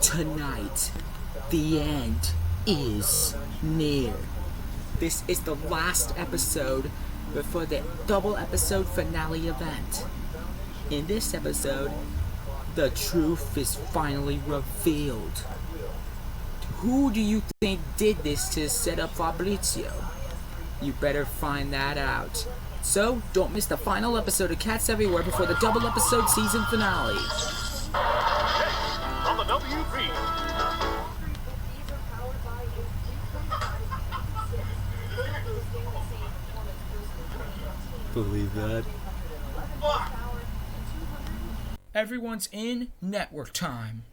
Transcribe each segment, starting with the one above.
Tonight, the end is near. This is the last episode before the double episode finale event. In this episode, the truth is finally revealed. Who do you think did this to set up Fabrizio? You better find that out. So, don't miss the final episode of Cats Everywhere before the double episode season finale. From the WP. Believe that? Everyone's in network time.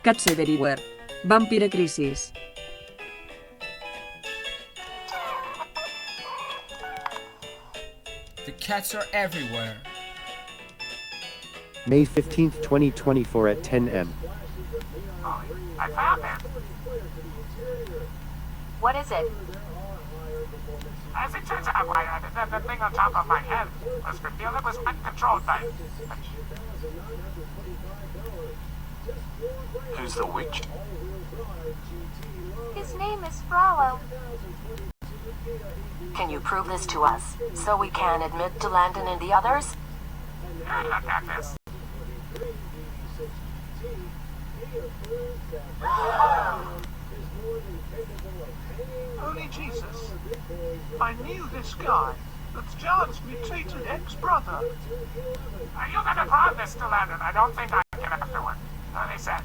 Cats Everywhere. Vampire Crisis. The cats are everywhere. May 15th, 2024 at 10 m. I found it. What is it? As it turns out, the thing on top of my head was revealed it was uncontrolled by... Who's the witch? His name is Frollo. Can you prove this to us, so we can admit to Landon and the others? Look at this. Holy Jesus. I knew this guy. That's John's mutated ex-brother. Are you gonna prove this to Landon? I don't think I can afterward. No, they said.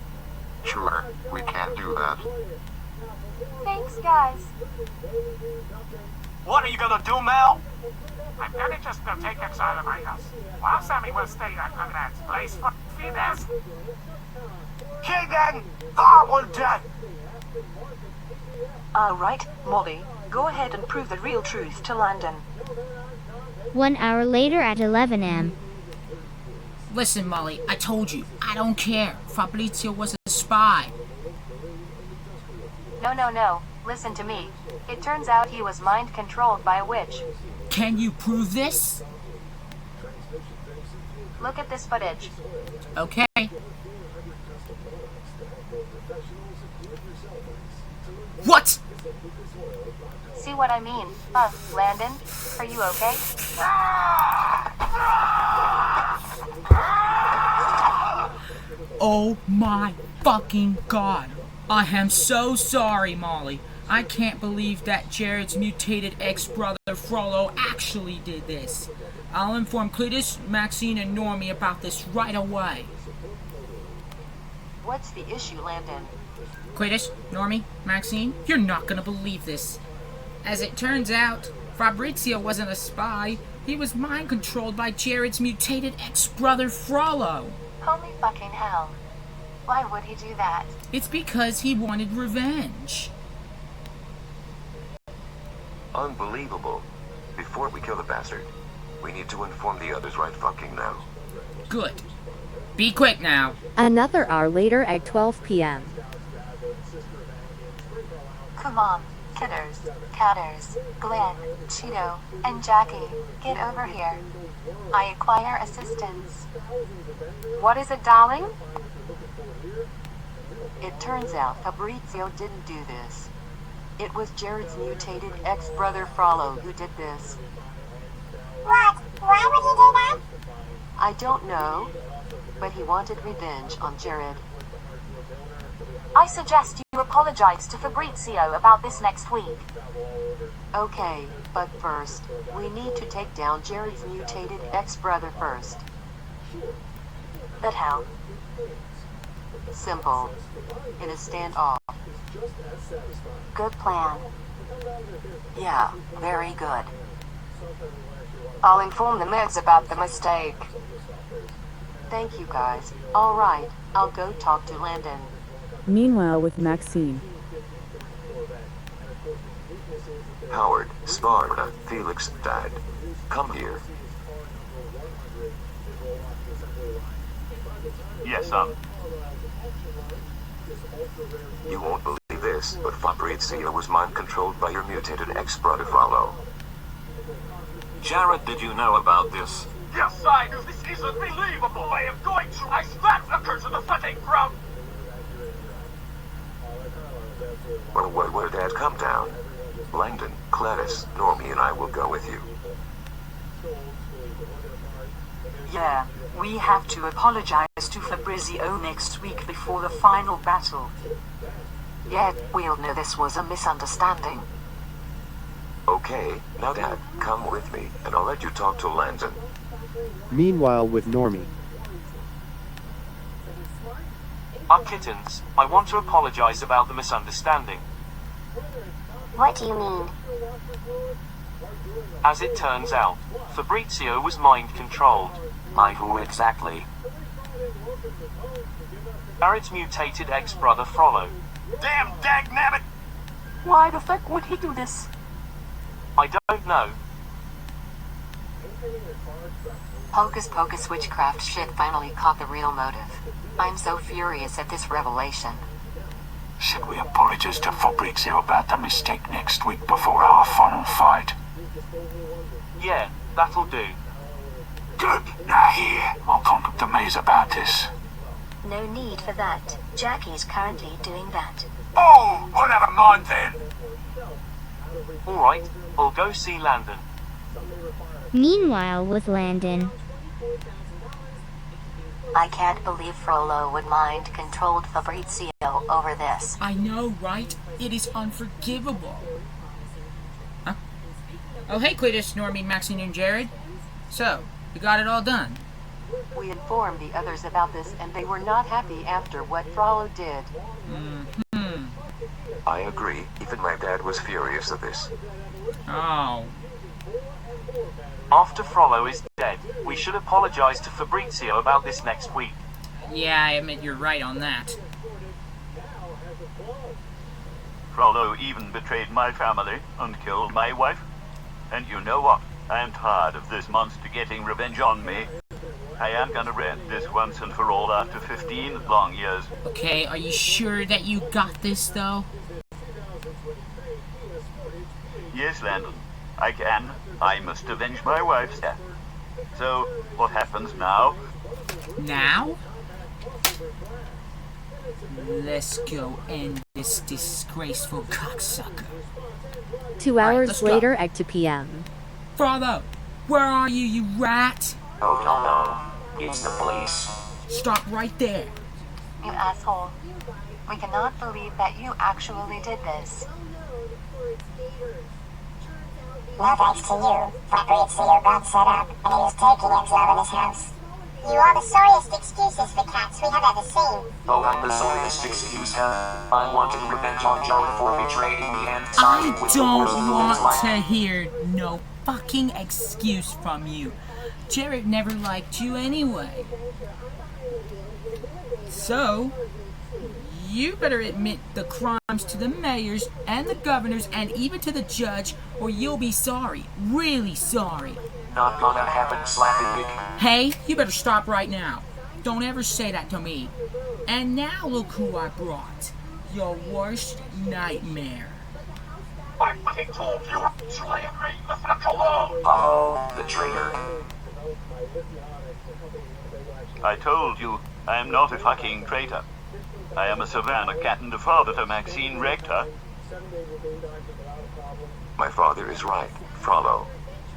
Sure, we can do that. Thanks, guys. What are you gonna do, Mel? I'm gonna just go take Exile to my house. While Sammy will stay at Conrad's place for feeders. Keegan! Forward dead! Alright, Molly, go ahead and prove the real truth to Landon. 1 hour later at 11 am. Listen, Molly, I told you, I don't care. Fabrizio was a spy. No. Listen to me. It turns out he was mind-controlled by a witch. Can you prove this? Look at this footage. Okay. What? See what I mean? Landon, are you okay? Oh my fucking god. I am so sorry, Molly. I can't believe that Jared's mutated ex-brother Frollo actually did this. I'll inform Cletus, Maxine, and Normie about this right away. What's the issue, Landon? Cletus, Normie, Maxine, you're not gonna believe this. As it turns out, Fabrizio wasn't a spy. He was mind-controlled by Jared's mutated ex-brother Frollo. Holy fucking hell. Why would he do that? It's because he wanted revenge. Unbelievable. Before we kill the bastard, we need to inform the others right fucking now. Good. Be quick now. Another hour later at 12 p.m. Come on, Kidders, Catters, Glenn, Cheeto, and Jackie, get over here. I acquire assistance. What is it, darling? It turns out Fabrizio didn't do this. It was Jared's mutated ex-brother Frollo who did this. What? Why would he do that? I don't know, but he wanted revenge on Jared. I suggest you apologize to Fabrizio about this next week. Okay, but first, we need to take down Jared's mutated ex-brother first. But how? Simple. In a standoff. Good plan. Yeah, very good. I'll inform the meds about the mistake. Thank you, guys. Alright, I'll go talk to Landon. Meanwhile with Maxine. Howard, Sparta, Felix, Dad. Come here. Yes, son. You won't believe this, but Fabrizio was mind-controlled by your mutated ex-brother Frollo. Jared, did you know about this? Yes, I knew. This is unbelievable. I am going to ice that fucker to the footing ground. Well, where Dad come down? Langdon, Gladys, Normie, and I will go with you. Yeah, we have to apologize to Fabrizio next week before the final battle. Yet, we'll know this was a misunderstanding. Okay, now Dad, come with me, and I'll let you talk to Langdon. Meanwhile with Normie. Kittens, I want to apologize about the misunderstanding. What do you mean? As it turns out, Fabrizio was mind-controlled. By who exactly? Jared's mutated ex-brother Frollo. Damn dagnabbit! Why the fuck would he do this? I don't know. Hocus pocus witchcraft shit finally caught the real motive. I'm so furious at this revelation. Should we apologize to Fabrizio about the mistake next week before our final fight? Yeah, that'll do. Good. Now here, I'll contact the maze about this. No need for that. Jackie's currently doing that. Oh, well, never mind then. Alright, I'll go see Landon. Meanwhile with Landon. I can't believe Frollo would mind-controlled Fabrizio over this. I know, right? It is unforgivable. Huh? Oh, hey, Cletus, Normie, Maxine, and Jared. So, we got it all done. We informed the others about this, and they were not happy after what Frollo did. Mm-hmm. I agree. Even my dad was furious at this. Oh. After Frollo is dead, we should apologize to Fabrizio about this next week. Yeah, I admit you're right on that. Frollo even betrayed my family and killed my wife. And you know what? I am tired of this monster getting revenge on me. I am gonna end this once and for all after 15 long years. Okay, are you sure that you got this, though? Yes, Landon, I can. I must avenge my wife's death. So, what happens now? Now? Let's go end this disgraceful cocksucker. 2 Alright, hours let's go. later at 2 p.m. Frollo, where are you, you rat? Oh, no. It's the police. Stop right there. You asshole. We cannot believe that you actually did this. No thanks to you, Fabrizio got set up, and he was taking Exile in his house. You are the sorriest excuses for cats we have ever seen. Oh, I'm the sorriest excuse, huh? I wanted revenge on Jared for betraying me and I siding with the don't person who want was to like... hear no fucking excuse from you. Jared never liked you anyway. So, you better admit the crimes to the mayors and the governors and even to the judge, or you'll be sorry. Really sorry. Not gonna happen, Slappy Dick. Hey, you better stop right now. Don't ever say that to me. And now look who I brought. Your worst nightmare. I fucking told you! Slayer me the fuck alone! Oh, the traitor. I told you, I am not a fucking traitor. I am a Savannah cat and a father to Maxine Rector. My father is right, Frollo.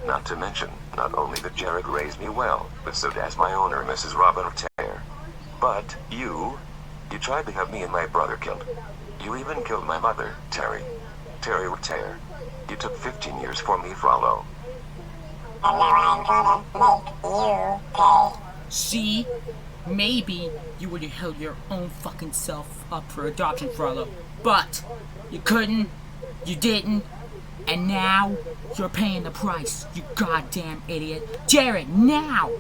Not to mention, not only that Jared raised me well, but so does my owner, Mrs. Robin of Tear. But you tried to have me and my brother killed. You even killed my mother, Terry of Tear. You took 15 years for me, Frollo. And now I'm gonna make you pay. See? Maybe you would have held your own fucking self up for adoption, Frollo. But you couldn't, you didn't, and now you're paying the price, you goddamn idiot. Jared, now!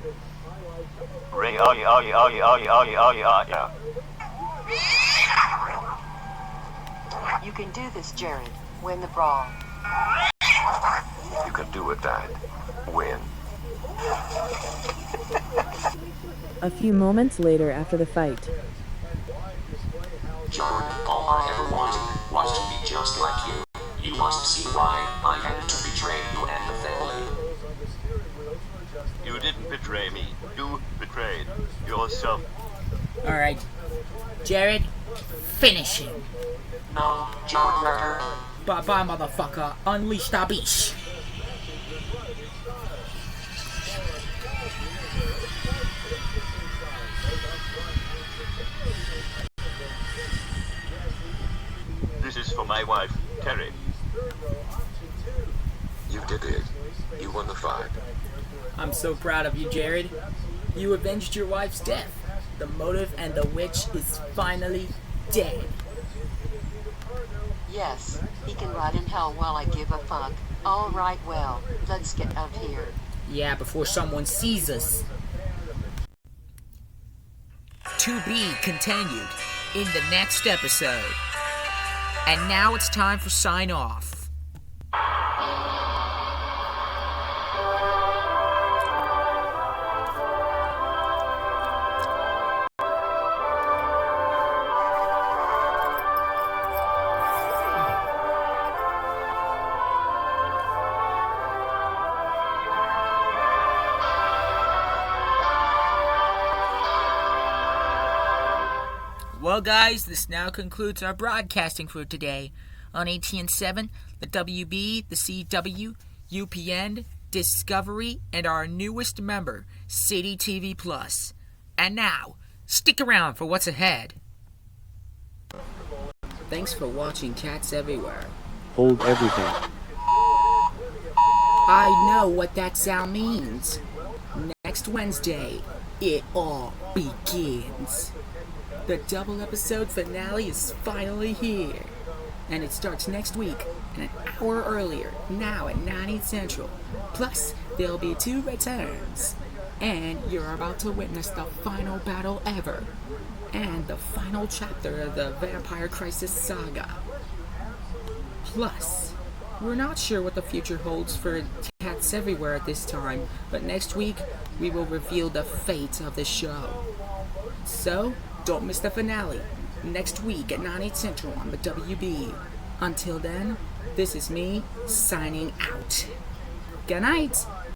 You can do this, Jared. Win the brawl. You can do it, Dad. Win. A few moments later after the fight. John, all I ever wanted was to be just like you. You must see why I had to betray you and the family. You didn't betray me. You betrayed yourself. Alright. Jared, finish him. No, John. Bye-bye, motherfucker. Unleash the beast. This is for my wife, Terry. You did it. You won the fight. I'm so proud of you, Jared. You avenged your wife's death. The motive and the witch is finally dead. Yes, he can rot in hell while I give a fuck. Alright, well, let's get out here. Yeah, before someone sees us. To be continued in the next episode. And now it's time for sign off. Well, guys, this now concludes our broadcasting for today on ATN7, the WB, the CW, UPN, Discovery, and our newest member, City TV Plus. And now, stick around for what's ahead. Thanks for watching Cats Everywhere. Hold everything. I know what that sound means. Next Wednesday, it all begins. The double episode finale is finally here. And it starts next week, an hour earlier, now at 9 Central. Plus, there'll be 2 returns. And you're about to witness the final battle ever. And the final chapter of the Vampire Crisis saga. Plus, we're not sure what the future holds for Cats Everywhere at this time, but next week, we will reveal the fate of the show. So, don't miss the finale, next week at 9 Central on the WB. Until then, this is me, signing out. Good night!